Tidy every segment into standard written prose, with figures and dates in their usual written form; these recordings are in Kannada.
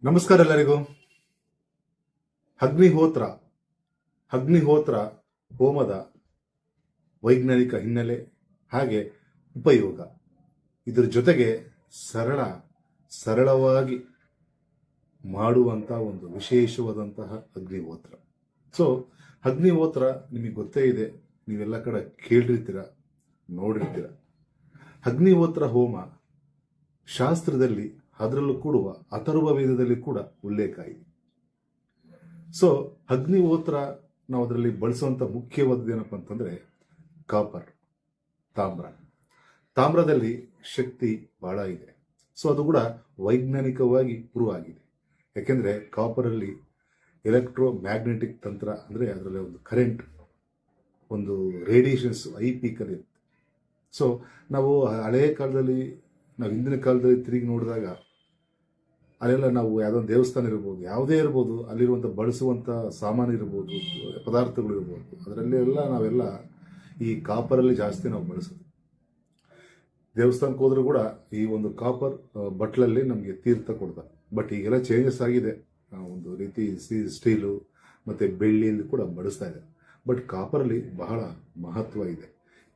ನಮಸ್ಕಾರ ಎಲ್ಲರಿಗೂ. ಅಗ್ನಿಹೋತ್ರ ಅಗ್ನಿಹೋತ್ರ ಹೋಮದ ವೈಜ್ಞಾನಿಕ ಹಿನ್ನೆಲೆ ಹಾಗೆ ಉಪಯೋಗ, ಇದರ ಜೊತೆಗೆ ಸರಳವಾಗಿ ಮಾಡುವಂಥ ಒಂದು ವಿಶೇಷವಾದಂತಹ ಅಗ್ನಿಹೋತ್ರ. ಸೊ ಅಗ್ನಿಹೋತ್ರ ನಿಮಗೆ ಗೊತ್ತೇ ಇದೆ, ನೀವೆಲ್ಲ ಕಡೆ ಕೇಳಿರ್ತೀರ, ನೋಡಿರ್ತೀರ. ಅಗ್ನಿಹೋತ್ರ ಹೋಮ ಶಾಸ್ತ್ರದಲ್ಲಿ, ಅದರಲ್ಲೂ ಕೂಡ ಅಥರ್ವ ವೇದದಲ್ಲಿ ಕೂಡ ಉಲ್ಲೇಖ ಇದೆ. ಸೊ ಅಗ್ನಿಹೋತ್ರ ನಾವು ಅದರಲ್ಲಿ ಬಳಸುವಂಥ ಮುಖ್ಯವಾದದ್ದು ಏನಪ್ಪ ಅಂತಂದರೆ ಕಾಪರ್, ತಾಮ್ರದಲ್ಲಿ ಶಕ್ತಿ ಬಹಳ ಇದೆ. ಸೊ ಅದು ಕೂಡ ವೈಜ್ಞಾನಿಕವಾಗಿ ಪ್ರೂವ್ ಆಗಿದೆ. ಯಾಕೆಂದರೆ ಕಾಪರಲ್ಲಿ ಎಲೆಕ್ಟ್ರೋ ಮ್ಯಾಗ್ನೆಟಿಕ್ ತಂತ್ರ, ಅಂದರೆ ಅದರಲ್ಲಿ ಒಂದು ಕರೆಂಟ್, ಒಂದು ರೇಡಿಯೇಷನ್ಸ್ IP ಇರುತ್ತೆ. ಸೊ ನಾವು ಹಳೆಯ ಕಾಲದಲ್ಲಿ, ನಾವು ಹಿಂದಿನ ಕಾಲದಲ್ಲಿ ತಿರುಗಿ ನೋಡಿದಾಗ ಅಲ್ಲೆಲ್ಲ ನಾವು ಯಾವುದೋ ದೇವಸ್ಥಾನ ಇರ್ಬೋದು, ಯಾವುದೇ ಇರ್ಬೋದು, ಅಲ್ಲಿರುವಂಥ ಬಳಸುವಂಥ ಸಾಮಾನು ಇರ್ಬೋದು, ಪದಾರ್ಥಗಳು ಇರ್ಬೋದು, ಅದರಲ್ಲೆಲ್ಲ ನಾವೆಲ್ಲ ಈ ಕಾಪರಲ್ಲಿ ಜಾಸ್ತಿ ನಾವು ಬಳಸೋದು. ದೇವಸ್ಥಾನಕ್ಕೆ ಹೋದ್ರೂ ಕೂಡ ಈ ಒಂದು ಕಾಪರ್ ಬಟ್ಲಲ್ಲಿ ನಮಗೆ ತೀರ್ಥ ಕೊಡ್ತಾರೆ. ಬಟ್ ಈಗೆಲ್ಲ ಚೇಂಜಸ್ ಆಗಿದೆ, ಒಂದು ರೀತಿ ಸ್ಟೀಲು ಮತ್ತು ಬೆಳ್ಳಿಯಲ್ಲಿ ಕೂಡ ಬಳಸ್ತಾ ಇದೆ. ಬಟ್ ಕಾಪರಲ್ಲಿ ಬಹಳ ಮಹತ್ವ ಇದೆ.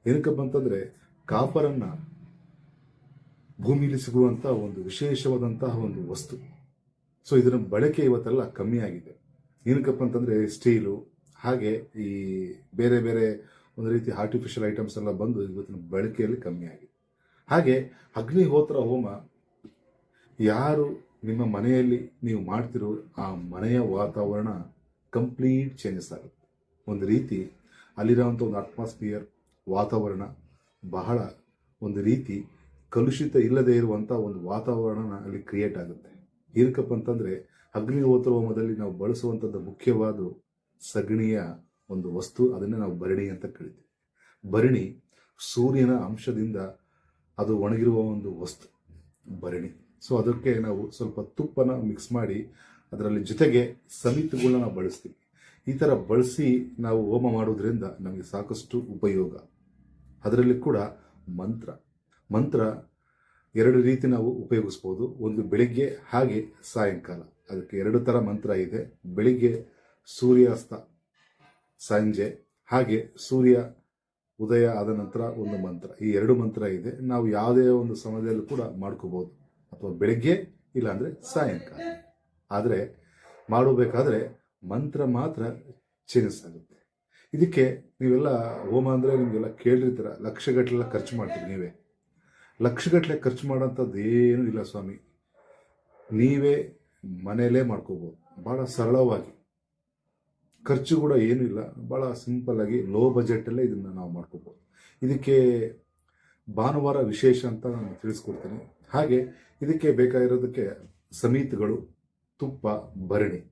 ಏನಕ್ಕಪ್ಪ ಅಂತಂದರೆ ಕಾಪರನ್ನು ಭೂಮಿಲಿ ಸಿಗುವಂಥ ಒಂದು ವಿಶೇಷವಾದಂತಹ ಒಂದು ವಸ್ತು. ಸೊ ಇದರ ಬಳಕೆ ಇವತ್ತೆಲ್ಲ ಕಮ್ಮಿ ಆಗಿದೆ. ಏನಕ್ಕಪ್ಪ ಅಂತಂದರೆ ಸ್ಟೀಲು ಹಾಗೆ ಈ ಬೇರೆ ಬೇರೆ ಒಂದು ರೀತಿ ಆರ್ಟಿಫಿಷಿಯಲ್ ಐಟಮ್ಸ್ ಎಲ್ಲ ಬಂದು ಇವತ್ತಿನ ಬಳಕೆಯಲ್ಲಿ ಕಮ್ಮಿ ಆಗಿದೆ. ಹಾಗೆ ಅಗ್ನಿಹೋತ್ರ ಹೋಮ ಯಾರು ನಿಮ್ಮ ಮನೆಯಲ್ಲಿ ನೀವು ಮಾಡ್ತಿರೋ ಆ ಮನೆಯ ವಾತಾವರಣ ಕಂಪ್ಲೀಟ್ ಚೇಂಜಸ್ ಆಗುತ್ತೆ. ಒಂದು ರೀತಿ ಅಲ್ಲಿರೋವಂಥ ಒಂದು ಅಟ್ಮಾಸ್ಫಿಯರ್, ವಾತಾವರಣ ಬಹಳ ಒಂದು ರೀತಿ ಕಲುಷಿತ ಇಲ್ಲದೆ ಇರುವಂಥ ಒಂದು ವಾತಾವರಣ ಅಲ್ಲಿ ಕ್ರಿಯೇಟ್ ಆಗುತ್ತೆ. ಏನಕ್ಕಪ್ಪ ಅಂತಂದರೆ ಅಗ್ನಿಹೋತ್ರ ಹೋಮದಲ್ಲಿ ನಾವು ಬಳಸುವಂಥದ್ದು ಮುಖ್ಯವಾದ ಸಗಣಿಯ ಒಂದು ವಸ್ತು, ಅದನ್ನೇ ನಾವು ಭರಣಿ ಅಂತ ಕರಿತೀವಿ. ಭರಣಿ ಸೂರ್ಯನ ಅಂಶದಿಂದ ಅದು ಒಣಗಿರುವ ಒಂದು ವಸ್ತು ಭರಣಿ. ಸೊ ಅದಕ್ಕೆ ನಾವು ಸ್ವಲ್ಪ ತುಪ್ಪನ ಮಿಕ್ಸ್ ಮಾಡಿ ಅದರಲ್ಲಿ ಜೊತೆಗೆ ಸಮಿತಿಗಳನ್ನ ನಾವು ಬಳಸ್ತೀವಿ. ಈ ಥರ ಬಳಸಿ ನಾವು ಹೋಮ ಮಾಡೋದ್ರಿಂದ ನಮಗೆ ಸಾಕಷ್ಟು ಉಪಯೋಗ. ಅದರಲ್ಲಿ ಕೂಡ ಮಂತ್ರ ಎರಡು ರೀತಿ ನಾವು ಉಪಯೋಗಿಸ್ಬೋದು. ಒಂದು ಬೆಳಿಗ್ಗೆ ಹಾಗೆ ಸಾಯಂಕಾಲ, ಅದಕ್ಕೆ ಎರಡು ಥರ ಮಂತ್ರ ಇದೆ. ಬೆಳಿಗ್ಗೆ ಸೂರ್ಯಾಸ್ತ, ಸಂಜೆ ಹಾಗೆ ಸೂರ್ಯ ಉದಯ ಆದ ನಂತರ ಒಂದು ಮಂತ್ರ. ಈ ಎರಡು ಮಂತ್ರ ಇದೆ. ನಾವು ಯಾವುದೇ ಒಂದು ಸಮಯದಲ್ಲೂ ಕೂಡ ಮಾಡ್ಕೋಬೋದು, ಅಥವಾ ಬೆಳಿಗ್ಗೆ ಇಲ್ಲಾಂದರೆ ಸಾಯಂಕಾಲ. ಆದರೆ ಮಾಡಬೇಕಾದ್ರೆ ಮಂತ್ರ ಮಾತ್ರ ಚೇಂಜಸ್ ಆಗುತ್ತೆ. ಇದಕ್ಕೆ ನೀವೆಲ್ಲ ಹೋಮ ಅಂದರೆ ನಿಮಗೆಲ್ಲ ಕೇಳಿರ್ತೀರ, ಲಕ್ಷಗಟ್ಟಲೆ ಖರ್ಚು ಮಾಡ್ತೀರಿ. ನೀವೇ ಲಕ್ಷಗಟ್ಟಲೆ ಖರ್ಚು ಮಾಡೋಂಥದ್ದು ಏನೂ ಇಲ್ಲ ಸ್ವಾಮಿ. ನೀವೇ ಮನೆಯಲ್ಲೇ ಮಾಡ್ಕೋಬೋದು, ಭಾಳ ಸರಳವಾಗಿ. ಖರ್ಚು ಕೂಡ ಏನೂ ಇಲ್ಲ, ಭಾಳ ಸಿಂಪಲ್ಲಾಗಿ ಲೋ ಬಜೆಟಲ್ಲೇ ಇದನ್ನು ನಾವು ಮಾಡ್ಕೋಬೋದು. ಇದಕ್ಕೆ ಭಾನುವಾರ ವಿಶೇಷ ಅಂತ ನಾನು ತಿಳಿಸ್ಕೊಡ್ತೀನಿ. ಹಾಗೆ ಇದಕ್ಕೆ ಬೇಕಾಗಿರೋದಕ್ಕೆ ಸಮಿತಿಗಳು, ತುಪ್ಪ, ಭರಣಿ,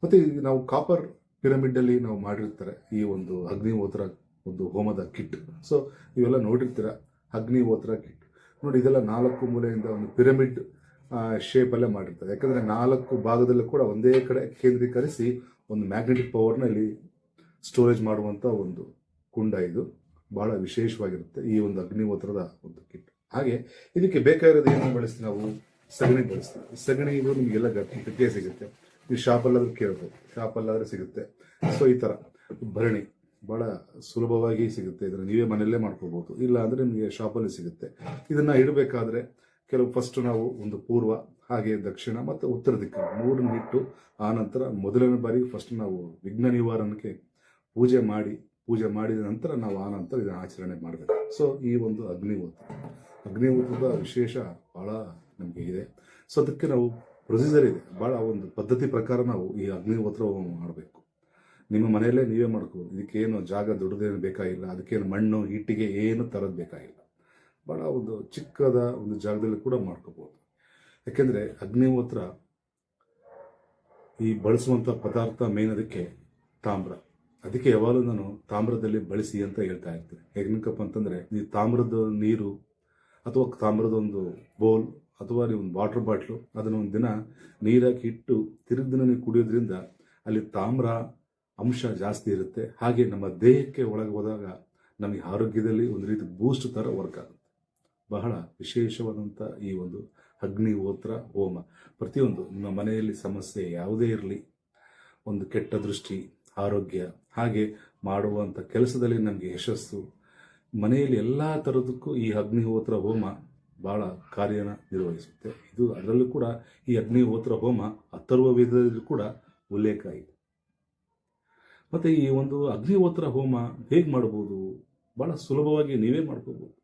ಮತ್ತು ನಾವು ಕಾಪರ್ ಪಿರಮಿಡಲ್ಲಿ ನಾವು ಮಾಡಿರ್ತಾರೆ ಈ ಒಂದು ಅಗ್ನಿಹೋತ್ರ ಒಂದು ಹೋಮದ ಕಿಟ್. ಸೊ ಇವೆಲ್ಲ ನೋಡಿರ್ತೀರ, ಅಗ್ನಿಹೋತ್ರ ಕಿಟ್ ನೋಡಿ. ಇದೆಲ್ಲ 4 ಮೂಲೆಯಿಂದ ಒಂದು ಪಿರಮಿಡ್ ಶೇಪಲ್ಲೇ ಮಾಡಿರ್ತಾರೆ. ಯಾಕಂದರೆ 4 ಭಾಗದಲ್ಲೂ ಕೂಡ ಒಂದೇ ಕಡೆ ಕೇಂದ್ರೀಕರಿಸಿ ಒಂದು ಮ್ಯಾಗ್ನೆಟಿಕ್ ಪವರ್ನ ಇಲ್ಲಿ ಸ್ಟೋರೇಜ್ ಮಾಡುವಂಥ ಒಂದು ಕುಂಡ. ಇದು ಬಹಳ ವಿಶೇಷವಾಗಿರುತ್ತೆ ಈ ಒಂದು ಅಗ್ನಿಹೋತ್ರದ ಒಂದು ಕಿಟ್. ಹಾಗೆ ಇದಕ್ಕೆ ಬೇಕಾಗಿರೋದು ಏನು ಬಳಸ್ತೀವಿ ನಾವು? ಸಗಣಿ ಬಳಸ್ತೀವಿ. ಸಗಣಿ ಇದು ನಿಮಗೆಲ್ಲ ಗಟ್ಟಿಗೆ ಸಿಗುತ್ತೆ. ನೀವು ಶಾಪಲ್ಲಾದರೂ ಕೇಳ್ಬೋದು, ಶಾಪಲ್ಲಾದರೆ ಸಿಗುತ್ತೆ. ಸೊ ಈ ಥರ ಭರಣಿ ಭಾಳ ಸುಲಭವಾಗಿ ಸಿಗುತ್ತೆ. ಇದನ್ನು ನೀವೇ ಮನೆಯಲ್ಲೇ ಮಾಡ್ಕೋಬೋದು, ಇಲ್ಲ ಅಂದರೆ ನಿಮಗೆ ಶಾಪಲ್ಲಿ ಸಿಗುತ್ತೆ. ಇದನ್ನು ಇಡಬೇಕಾದ್ರೆ ಫಸ್ಟ್ ನಾವು ಒಂದು ಪೂರ್ವ ಹಾಗೆ ದಕ್ಷಿಣ ಮತ್ತು ಉತ್ತರ ದಿಕ್ಕನ್ನು 3 ಇಟ್ಟು ಆನಂತರ ಮೊದಲನೇ ಬಾರಿ ಫಸ್ಟ್ ನಾವು ವಿಘ್ನ ನಿವಾರಣಕ್ಕೆ ಪೂಜೆ ಮಾಡಿದ ನಂತರ ನಾವು ಆನಂತರ ಇದನ್ನು ಆಚರಣೆ ಮಾಡಬೇಕು. ಸೊ ಈ ಒಂದು ಅಗ್ನಿಹೋತ್ರದ ವಿಶೇಷ ಭಾಳ ನಮಗೆ ಇದೆ. ಸೊ ಅದಕ್ಕೆ ನಾವು ಪ್ರೊಸೀಜರ್ ಇದೆ, ಭಾಳ ಒಂದು ಪದ್ಧತಿ ಪ್ರಕಾರ ನಾವು ಈ ಅಗ್ನಿಹೋತ್ರ ಮಾಡಬೇಕು. ನಿಮ್ಮ ಮನೆಯಲ್ಲೇ ನೀವೇ ಮಾಡ್ಕೋಬೋದು. ಇದಕ್ಕೇನು ಜಾಗ ದೊಡ್ಡದೇನು ಬೇಕಾಗಿಲ್ಲ, ಅದಕ್ಕೇನು ಮಣ್ಣು ಇಟ್ಟಿಗೆ ಏನು ತರೋದು ಬೇಕಾಗಿಲ್ಲ. ಭಾಳ ಒಂದು ಚಿಕ್ಕದ ಒಂದು ಜಾಗದಲ್ಲಿ ಕೂಡ ಮಾಡ್ಕೋಬೋದು. ಯಾಕೆಂದರೆ ಅಗ್ನಿಹೋತ್ರ ಈ ಬಳಸುವಂಥ ಪದಾರ್ಥ ಮೇನ್ ಅದಕ್ಕೆ ತಾಮ್ರ. ಅದಕ್ಕೆ ಯಾವಾಗಲೂ ನಾನು ತಾಮ್ರದಲ್ಲಿ ಬಳಸಿ ಅಂತ ಹೇಳ್ತಾ ಇರ್ತೀನಿ. ಏನಕ್ಕಪ್ಪ ಅಂತಂದರೆ ಈ ತಾಮ್ರದ ನೀರು ಅಥವಾ ತಾಮ್ರದ ಒಂದು ಬೌಲ್ ಅಥವಾ ನೀವು ಒಂದು ವಾಟರ್ ಬಾಟ್ಲು ಅದನ್ನು ಒಂದು ದಿನ ನೀರಾಕಿ ಇಟ್ಟು ತಿರುಗಿ ದಿನ ನೀವು ಕುಡಿಯೋದ್ರಿಂದ ಅಲ್ಲಿ ತಾಮ್ರ ಅಂಶ ಜಾಸ್ತಿ ಇರುತ್ತೆ. ಹಾಗೆ ನಮ್ಮ ದೇಹಕ್ಕೆ ಒಳಗೆ ಹೋದಾಗ ನಮಗೆ ಆರೋಗ್ಯದಲ್ಲಿ ಒಂದು ರೀತಿ ಬೂಸ್ಟ್ ಥರ ವರ್ಕ್ ಆಗುತ್ತೆ. ಬಹಳ ವಿಶೇಷವಾದಂಥ ಈ ಒಂದು ಅಗ್ನಿಹೋತ್ರ ಹೋಮ. ಪ್ರತಿಯೊಂದು ನಿಮ್ಮ ಮನೆಯಲ್ಲಿ ಸಮಸ್ಯೆ ಯಾವುದೇ ಇರಲಿ, ಒಂದು ಕೆಟ್ಟ ದೃಷ್ಟಿ, ಆರೋಗ್ಯ, ಹಾಗೆ ಮಾಡುವಂಥ ಕೆಲಸದಲ್ಲಿ ನಮಗೆ ಯಶಸ್ಸು, ಮನೆಯಲ್ಲಿ ಎಲ್ಲ ಥರದಕ್ಕೂ ಈ ಅಗ್ನಿಹೋತ್ರ ಹೋಮ ಭಾಳ ಕಾರ್ಯನ ನಿರ್ವಹಿಸುತ್ತೆ. ಇದು ಅದರಲ್ಲೂ ಕೂಡ ಈ ಅಗ್ನಿಹೋತ್ರ ಹೋಮ ಅಥರ್ವ ವೇದದಲ್ಲಿ ಕೂಡ ಉಲ್ಲೇಖ ಇದೆ. ಮತ್ತು ಈ ಒಂದು ಅಗ್ನಿಹೋತ್ರ ಹೋಮ ಹೇಗೆ ಮಾಡ್ಬೋದು? ಭಾಳ ಸುಲಭವಾಗಿ ನೀವೇ ಮಾಡ್ಕೋಬೋದು.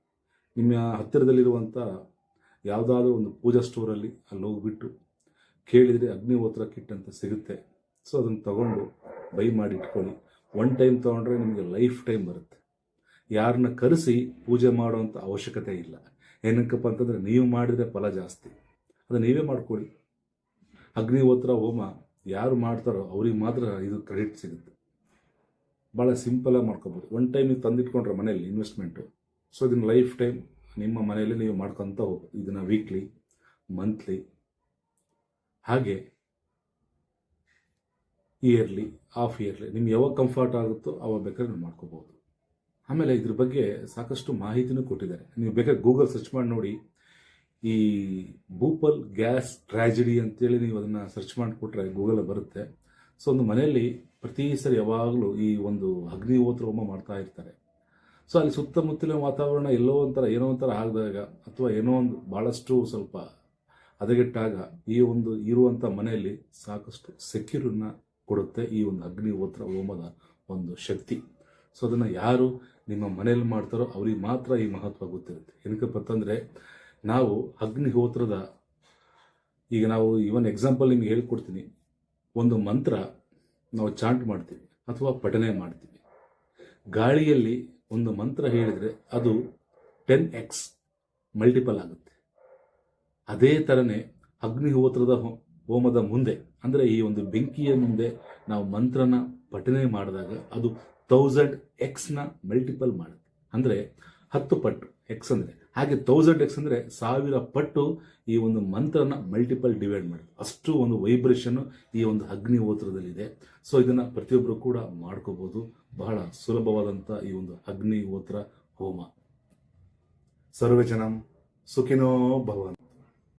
ನಿಮ್ಮ ಹತ್ತಿರದಲ್ಲಿರುವಂಥ ಯಾವುದಾದ್ರೂ ಒಂದು ಪೂಜಾ ಸ್ಟೋರಲ್ಲಿ ಅಲ್ಲಿ ಹೋಗ್ಬಿಟ್ಟು ಕೇಳಿದರೆ ಅಗ್ನಿಹೋತ್ರ ಕಿಟ್ ಅಂತ ಸಿಗುತ್ತೆ. ಸೊ ಅದನ್ನು ತಗೊಂಡು ಬೈ ಮಾಡಿ ಇಟ್ಕೊಳ್ಳಿ. ಒನ್ ಟೈಮ್ ತೊಗೊಂಡ್ರೆ ನಿಮಗೆ ಲೈಫ್ ಟೈಮ್ ಬರುತ್ತೆ. ಯಾರನ್ನ ಕರೆಸಿ ಪೂಜೆ ಮಾಡೋವಂಥ ಅವಶ್ಯಕತೆ ಇಲ್ಲ. ಏನಕ್ಕಪ್ಪ ಅಂತಂದರೆ ನೀವು ಮಾಡಿದರೆ ಫಲ ಜಾಸ್ತಿ. ಅದು ನೀವೇ ಮಾಡ್ಕೊಳ್ಳಿ. ಅಗ್ನಿಹೋತ್ರ ಹೋಮ ಯಾರು ಮಾಡ್ತಾರೋ ಅವ್ರಿಗೆ ಮಾತ್ರ ಇದು ಕ್ರೆಡಿಟ್ ಸಿಗುತ್ತೆ. ಭಾಳ ಸಿಂಪಲಾಗಿ ಮಾಡ್ಕೋಬೋದು. ಒನ್ ಟೈಮ್ ನೀವು ತಂದಿಟ್ಕೊಂಡ್ರೆ ಮನೆಯಲ್ಲಿ ಇನ್ವೆಸ್ಟ್ಮೆಂಟು, ಸೊ ಇದನ್ನು ಲೈಫ್ ಟೈಮ್ ನಿಮ್ಮ ಮನೆಯಲ್ಲಿ ನೀವು ಮಾಡ್ಕೊತ ಹೋಗ್ಬೋದು. ಇದನ್ನು ವೀಕ್ಲಿ, ಮಂತ್ಲಿ, ಹಾಗೆ ಇಯರ್ಲಿ, ಹಾಫ್ ಇಯರ್ಲಿ, ನಿಮ್ಗೆ ಯಾವಾಗ ಕಂಫರ್ಟ್ ಆಗುತ್ತೋ ಅವಾಗ ಬೇಕಾದ್ರೆ ನೀವು ಮಾಡ್ಕೋಬೋದು. ಆಮೇಲೆ ಇದ್ರ ಬಗ್ಗೆ ಸಾಕಷ್ಟು ಮಾಹಿತಿನೂ ಕೊಟ್ಟಿದ್ದಾರೆ. ನೀವು ಬೇಕಾದ್ರೆ ಗೂಗಲ್ ಸರ್ಚ್ ಮಾಡಿ ನೋಡಿ. ಈ ಭೂಪಾಲ್ ಗ್ಯಾಸ್ ಟ್ರ್ಯಾಜಿಡಿ ಅಂತೇಳಿ ನೀವು ಅದನ್ನು ಸರ್ಚ್ ಮಾಡಿಕೊಟ್ರೆ ಗೂಗಲ್ ಬರುತ್ತೆ. ಸೊ ಒಂದು ಮನೆಯಲ್ಲಿ ಪ್ರತಿ ಸರಿ ಯಾವಾಗಲೂ ಈ ಒಂದು ಅಗ್ನಿಹೋತ್ರ ಹೋಮ ಮಾಡ್ತಾ ಇರ್ತಾರೆ. ಸೊ ಅಲ್ಲಿ ಸುತ್ತಮುತ್ತಲಿನ ವಾತಾವರಣ ಎಲ್ಲೋ ಒಂಥರ ಏನೋ ಒಂಥರ ಆಗಿದಾಗ, ಅಥವಾ ಏನೋ ಒಂದು ಭಾಳಷ್ಟು ಸ್ವಲ್ಪ ಹದಗೆಟ್ಟಾಗ ಈ ಒಂದು ಇರುವಂಥ ಮನೆಯಲ್ಲಿ ಸಾಕಷ್ಟು ಸೆಕ್ಯೂರನ್ನ ಕೊಡುತ್ತೆ ಈ ಒಂದು ಅಗ್ನಿಹೋತ್ರ ಹೋಮದ ಒಂದು ಶಕ್ತಿ. ಸೊ ಅದನ್ನು ಯಾರು ನಿಮ್ಮ ಮನೆಯಲ್ಲಿ ಮಾಡ್ತಾರೋ ಅವ್ರಿಗೆ ಮಾತ್ರ ಈ ಮಹತ್ವ ಗೊತ್ತಿರುತ್ತೆ. ಏನಕ್ಕಪ್ಪ ಅಂತಂದರೆ ನಾವು ಅಗ್ನಿಹೋತ್ರದ, ಈಗ ನಾವು ಇವನ್ ಎಕ್ಸಾಂಪಲ್ ನಿಮ್ಗೆ ಹೇಳ್ಕೊಡ್ತೀನಿ. ಒಂದು ಮಂತ್ರ ನಾವು ಚಾಂಟ್ ಮಾಡ್ತೀವಿ ಅಥವಾ ಪಠನೆ ಮಾಡ್ತೀವಿ. ಗಾಳಿಯಲ್ಲಿ ಒಂದು ಮಂತ್ರ ಹೇಳಿದರೆ ಅದು 10x ಮಲ್ಟಿಪಲ್ ಆಗುತ್ತೆ. ಅದೇ ಥರನೇ ಅಗ್ನಿಹೋತ್ರದ ಹೋಮದ ಮುಂದೆ, ಅಂದರೆ ಈ ಒಂದು ಬೆಂಕಿಯ ಮುಂದೆ ನಾವು ಮಂತ್ರನ ಪಠನೆ ಮಾಡಿದಾಗ ಅದು 1000x ಮಲ್ಟಿಪಲ್ ಮಾಡುತ್ತೆ. ಅಂದರೆ 10 ಪಟ್ಟು ಎಕ್ಸ್ ಅಂದರೆ, ಹಾಗೆ 1000x ಅಂದರೆ 1000 ಪಟ್ಟು ಈ ಒಂದು ಮಂತ್ರನ ಮಲ್ಟಿಪಲ್ ಡಿವೈಡ್ ಮಾಡುತ್ತೆ. ಅಷ್ಟು ಒಂದು ವೈಬ್ರೇಷನ್ನು ಈ ಒಂದು ಅಗ್ನಿಹೋತ್ರದಲ್ಲಿದೆ. ಸೊ ಇದನ್ನು ಪ್ರತಿಯೊಬ್ಬರು ಕೂಡ ಮಾಡ್ಕೋಬೋದು. ಬಹಳ ಸುಲಭವಾದಂಥ ಈ ಒಂದು ಅಗ್ನಿಹೋತ್ರ ಹೋಮ. ಸರ್ವೇ ಜನಂ ಸುಖಿನೋ ಭವಂತು.